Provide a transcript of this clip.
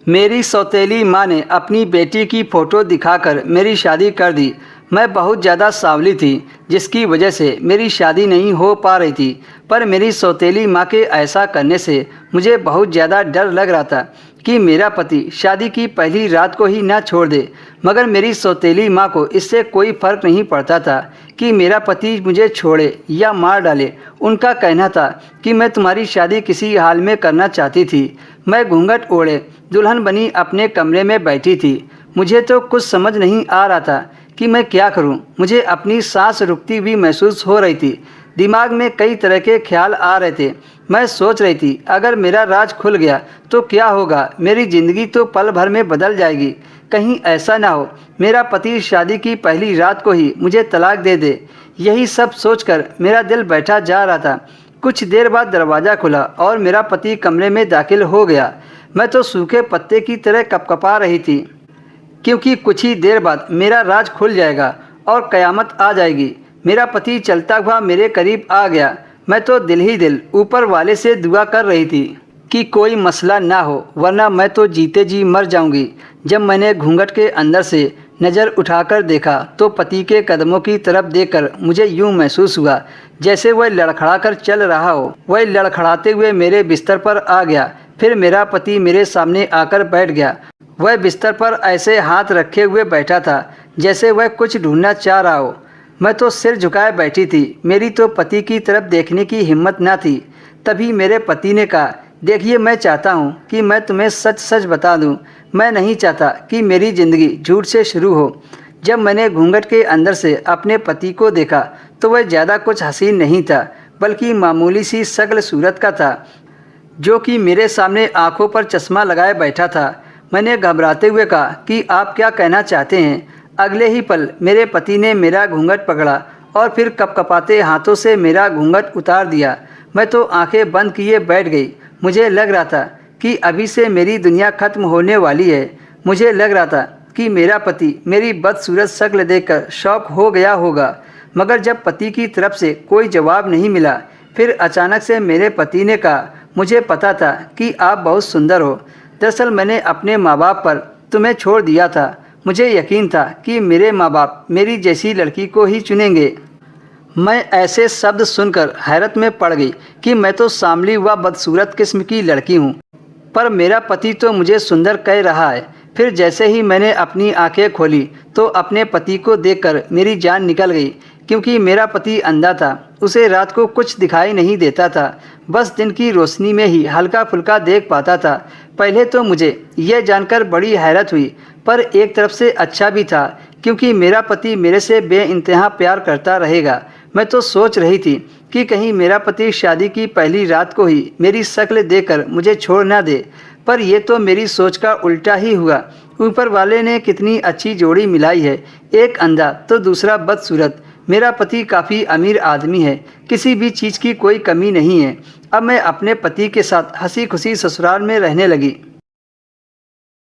मेरी सौतेली माँ ने अपनी बेटी की फ़ोटो दिखाकर मेरी शादी कर दी। मैं बहुत ज़्यादा सांवली थी, जिसकी वजह से मेरी शादी नहीं हो पा रही थी। पर मेरी सौतेली माँ के ऐसा करने से मुझे बहुत ज़्यादा डर लग रहा था कि मेरा पति शादी की पहली रात को ही ना छोड़ दे। मगर मेरी सौतेली माँ को इससे कोई फ़र्क नहीं पड़ता था कि मेरा पति मुझे छोड़े या मार डाले। उनका कहना था कि मैं तुम्हारी शादी किसी हाल में करना चाहती थी। मैं घूंघट ओढ़े दुल्हन बनी अपने कमरे में बैठी थी। मुझे तो कुछ समझ नहीं आ रहा था कि मैं क्या करूं। मुझे अपनी सांस रुकती हुई महसूस हो रही थी। दिमाग में कई तरह के ख्याल आ रहे थे। मैं सोच रही थी, अगर मेरा राज खुल गया तो क्या होगा। मेरी ज़िंदगी तो पल भर में बदल जाएगी। कहीं ऐसा ना हो मेरा पति शादी की पहली रात को ही मुझे तलाक दे दे। यही सब सोचकर मेरा दिल बैठा जा रहा था। कुछ देर बाद दरवाज़ा खुला और मेरा पति कमरे में दाखिल हो गया। मैं तो सूखे पत्ते की तरह कँपकँपा रही थी, क्योंकि कुछ ही देर बाद मेरा राज खुल जाएगा और क़यामत आ जाएगी। मेरा पति चलता हुआ मेरे करीब आ गया। मैं तो दिल ही दिल ऊपर वाले से दुआ कर रही थी कि कोई मसला ना हो, वरना मैं तो जीते जी मर जाऊंगी। जब मैंने घूंघट के अंदर से नज़र उठाकर देखा तो पति के कदमों की तरफ देखकर मुझे यूं महसूस हुआ जैसे वह लड़खड़ा कर चल रहा हो। वह लड़खड़ाते हुए मेरे बिस्तर पर आ गया। फिर मेरा पति मेरे सामने आकर बैठ गया। वह बिस्तर पर ऐसे हाथ रखे हुए बैठा था जैसे वह कुछ ढूंढना चाह रहा हो। मैं तो सिर झुकाए बैठी थी। मेरी तो पति की तरफ देखने की हिम्मत न थी। तभी मेरे पति ने कहा, देखिए, मैं चाहता हूँ कि मैं तुम्हें सच सच बता दूँ। मैं नहीं चाहता कि मेरी ज़िंदगी झूठ से शुरू हो। जब मैंने घूंघट के अंदर से अपने पति को देखा तो वह ज़्यादा कुछ हसीन नहीं था, बल्कि मामूली सी शक्ल सूरत का था, जो कि मेरे सामने आंखों पर चश्मा लगाए बैठा था। मैंने घबराते हुए कहा कि आप क्या कहना चाहते हैं। अगले ही पल मेरे पति ने मेरा घूंघट पकड़ा और फिर कपकपाते हाथों से मेरा घूंघट उतार दिया। मैं तो आंखें बंद किए बैठ गई। मुझे लग रहा था कि अभी से मेरी दुनिया खत्म होने वाली है। मुझे लग रहा था कि मेरा पति मेरी बदसूरत शक्ल देखकर शॉक हो गया होगा। मगर जब पति की तरफ से कोई जवाब नहीं मिला, फिर अचानक से मेरे पति ने कहा, मुझे पता था कि आप बहुत सुंदर हो। दरअसल मैंने अपने माँ बाप पर तुम्हें छोड़ दिया था। मुझे यकीन था कि मेरे माँ बाप मेरी जैसी लड़की को ही चुनेंगे। मैं ऐसे शब्द सुनकर हैरत में पड़ गई कि मैं तो सांवली व बदसूरत किस्म की लड़की हूँ, पर मेरा पति तो मुझे सुंदर कह रहा है। फिर जैसे ही मैंने अपनी आंखें खोली तो अपने पति को देखकर मेरी जान निकल गई, क्योंकि मेरा पति अंधा था। उसे रात को कुछ दिखाई नहीं देता था, बस दिन की रोशनी में ही हल्का फुल्का देख पाता था। पहले तो मुझे यह जानकर बड़ी हैरत हुई, पर एक तरफ से अच्छा भी था, क्योंकि मेरा पति मेरे से बेइंतहा प्यार करता रहेगा। मैं तो सोच रही थी कि कहीं मेरा पति शादी की पहली रात को ही मेरी शक्ल देखकर मुझे छोड़ ना दे, पर यह तो मेरी सोच का उल्टा ही हुआ। ऊपर वाले ने कितनी अच्छी जोड़ी मिलाई है, एक अंधा तो दूसरा बदसूरत। मेरा पति काफ़ी अमीर आदमी है, किसी भी चीज़ की कोई कमी नहीं है। अब मैं अपने पति के साथ हंसी खुशी ससुराल में रहने लगी।